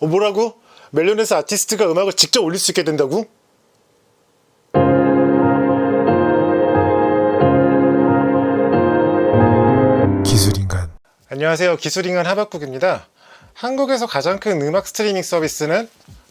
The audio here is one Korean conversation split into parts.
뭐라고? 멜론에서 아티스트가 음악을 직접 올릴 수 있게 된다고? 기술인간. 안녕하세요, 기술인간 하박국입니다. 한국에서 가장 큰 음악 스트리밍 서비스는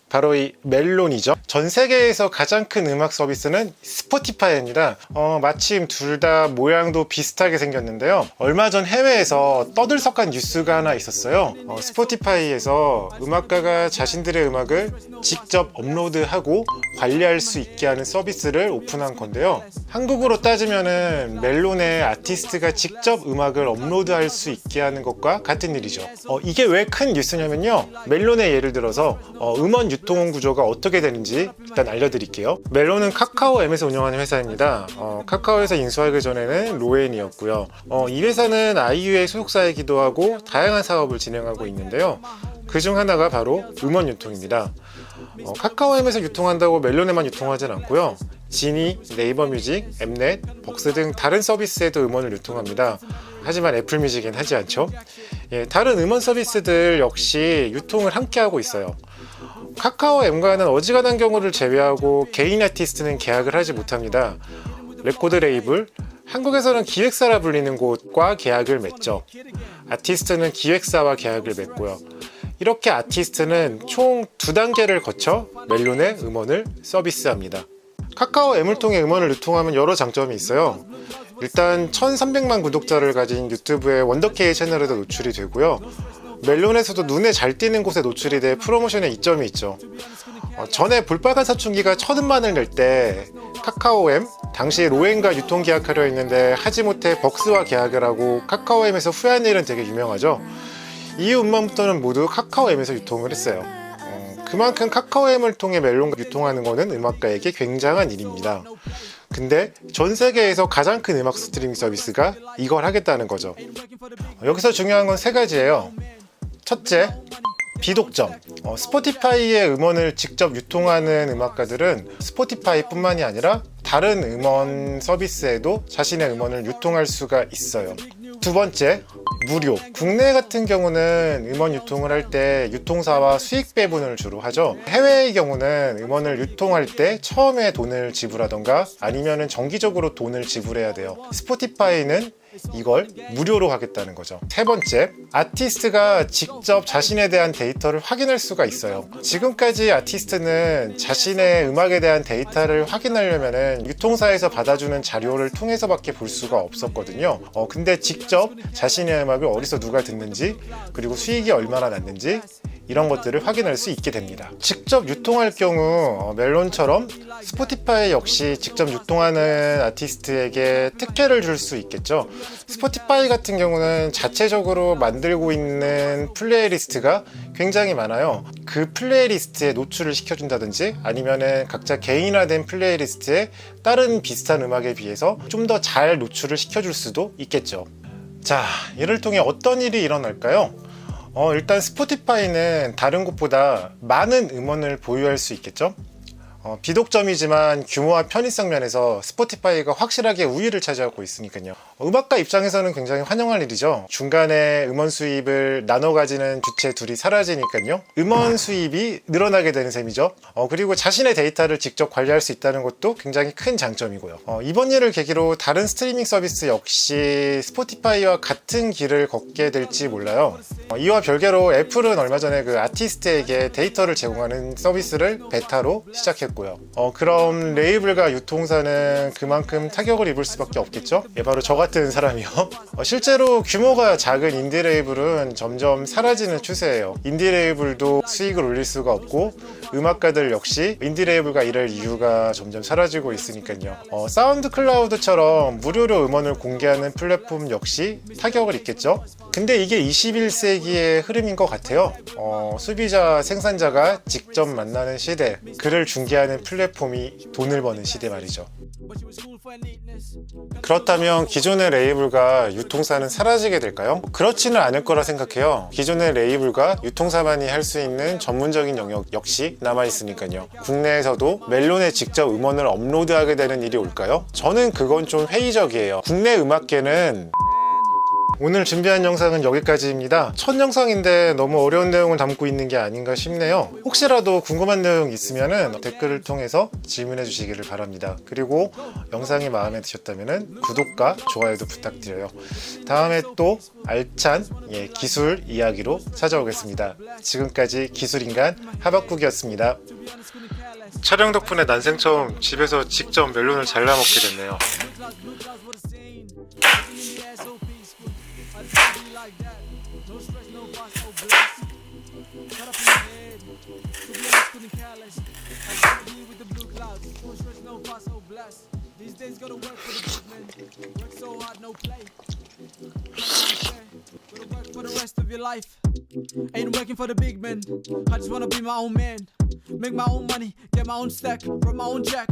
바로 이 멜론이죠. 전 세계에서 가장 큰 음악 서비스는 스포티파이입니다. 마침 둘 다 모양도 비슷하게 생겼는데요. 얼마 전 해외에서 떠들썩한 뉴스가 하나 있었어요. 스포티파이에서 음악가가 자신들의 음악을 직접 업로드하고 관리할 수 있게 하는 서비스를 오픈한 건데요. 한국으로 따지면은 멜론에 아티스트가 직접 음악을 업로드할 수 있게 하는 것과 같은 일이죠. 이게 왜 큰 뉴스냐면요. 멜론의 예를 들어서 음원 유통 구조가 어떻게 되는지 일단 알려드릴게요. 멜론은 카카오엠에서 운영하는 회사입니다. 카카오에서 인수하기 전에는 로엔이었고요. 이 회사는 아이유의 소속사이기도 하고 다양한 사업을 진행하고 있는데요. 그중 하나가 바로 음원 유통입니다. 카카오엠에서 유통한다고 멜론에만 유통하진 않고요. 지니, 네이버 뮤직, 엠넷, 벅스 등 다른 서비스에도 음원을 유통합니다. 하지만 애플 뮤직엔 하지 않죠. 다른 음원 서비스들 역시 유통을 함께 하고 있어요. 카카오엠과는 어지간한 경우를 제외하고 개인 아티스트는 계약을 하지 못합니다. 레코드 레이블, 한국에서는 기획사라 불리는 곳과 계약을 맺죠. 아티스트는 기획사와 계약을 맺고요. 이렇게 아티스트는 총 2단계를 거쳐 멜론의 음원을 서비스합니다. 카카오엠을 통해 음원을 유통하면 여러 장점이 있어요. 일단 1300만 구독자를 가진 유튜브의 원더케이 채널에도 노출이 되고요. 멜론에서도 눈에 잘 띄는 곳에 노출이 돼 프로모션에 이점이 있죠. 전에 볼빨간 사춘기가 1000음만을 낼 때 카카오엠, 당시 로엔과 유통계약하려 했는데 하지 못해 벅스와 계약을 하고 카카오엠에서 후회한 일은 되게 유명하죠. 이후 음반부터는 모두 카카오엠에서 유통을 했어요. 그만큼 카카오엠을 통해 멜론과 유통하는 것은 음악가에게 굉장한 일입니다. 근데 전 세계에서 가장 큰 음악 스트리밍 서비스가 이걸 하겠다는 거죠. 여기서 중요한 건 3가지예요. 첫째, 비독점. 스포티파이의 음원을 직접 유통하는 음악가들은 스포티파이 뿐만이 아니라 다른 음원 서비스에도 자신의 음원을 유통할 수가 있어요. 두 번째, 무료. 국내 같은 경우는 음원 유통을 할 때 유통사와 수익 배분을 주로 하죠. 해외의 경우는 음원을 유통할 때 처음에 돈을 지불하던가 아니면은 정기적으로 돈을 지불해야 돼요. 스포티파이는 이걸 무료로 하겠다는 거죠. 세 번째, 아티스트가 직접 자신에 대한 데이터를 확인할 수가 있어요. 지금까지 아티스트는 자신의 음악에 대한 데이터를 확인하려면 유통사에서 받아주는 자료를 통해서밖에 볼 수가 없었거든요. 근데 직접 자신의 음악을 어디서 누가 듣는지, 그리고 수익이 얼마나 났는지 이런 것들을 확인할 수 있게 됩니다. 직접 유통할 경우 멜론처럼 스포티파이 역시 직접 유통하는 아티스트에게 특혜를 줄 수 있겠죠. 스포티파이 같은 경우는 자체적으로 만들고 있는 플레이리스트가 굉장히 많아요. 그 플레이리스트에 노출을 시켜준다든지 아니면은 각자 개인화된 플레이리스트에 다른 비슷한 음악에 비해서 좀 더 잘 노출을 시켜줄 수도 있겠죠. 자, 이를 통해 어떤 일이 일어날까요? 일단 스포티파이는 다른 곳보다 많은 음원을 보유할 수 있겠죠. 비독점이지만 규모와 편의성 면에서 스포티파이가 확실하게 우위를 차지하고 있으니까요. 음악가 입장에서는 굉장히 환영할 일이죠. 중간에 음원 수입을 나눠 가지는 주체 둘이 사라지니까요. 음원 수입이 늘어나게 되는 셈이죠. 그리고 자신의 데이터를 직접 관리할 수 있다는 것도 굉장히 큰 장점이고요. 이번 일을 계기로 다른 스트리밍 서비스 역시 스포티파이와 같은 길을 걷게 될지 몰라요. 이와 별개로 애플은 얼마 전에 그 아티스트에게 데이터를 제공하는 서비스를 베타로 시작했고 그럼 레이블과 유통사는 그만큼 타격을 입을 수밖에 없겠죠? 바로 저 같은 사람이요. 실제로 규모가 작은 인디 레이블은 점점 사라지는 추세예요. 인디 레이블도 수익을 올릴 수가 없고 음악가들 역시 인디 레이블과 일할 이유가 점점 사라지고 있으니까요. 사운드 클라우드처럼 무료로 음원을 공개하는 플랫폼 역시 타격을 입겠죠? 근데 이게 21세기의 흐름인 것 같아요. 소비자, 생산자가 직접 만나는 시대, 글을 중개하는 플랫폼이 돈을 버는 시대 말이죠. 그렇다면 기존의 레이블과 유통사는 사라지게 될까요? 그렇지는 않을 거라 생각해요. 기존의 레이블과 유통사만이 할 수 있는 전문적인 영역 역시 남아있으니까요. 국내에서도 멜론에 직접 음원을 업로드하게 되는 일이 올까요? 저는 그건 좀 회의적이에요. 국내 음악계는 오늘 준비한 영상은 여기까지입니다. 첫 영상인데 너무 어려운 내용을 담고 있는 게 아닌가 싶네요. 혹시라도 궁금한 내용 있으면 댓글을 통해서 질문해 주시기를 바랍니다. 그리고 영상이 마음에 드셨다면 구독과 좋아요도 부탁드려요. 다음에 또 알찬 기술 이야기로 찾아오겠습니다. 지금까지 기술인간 하박국이었습니다. 촬영 덕분에 난생 처음 집에서 직접 멜론을 잘라 먹게 됐네요. These days gotta work for the big men. Work so hard, no play. Gotta work for the rest of your life. Ain't working for the big men. I just wanna be my own man. Make my own money, get my own stack, run my own check.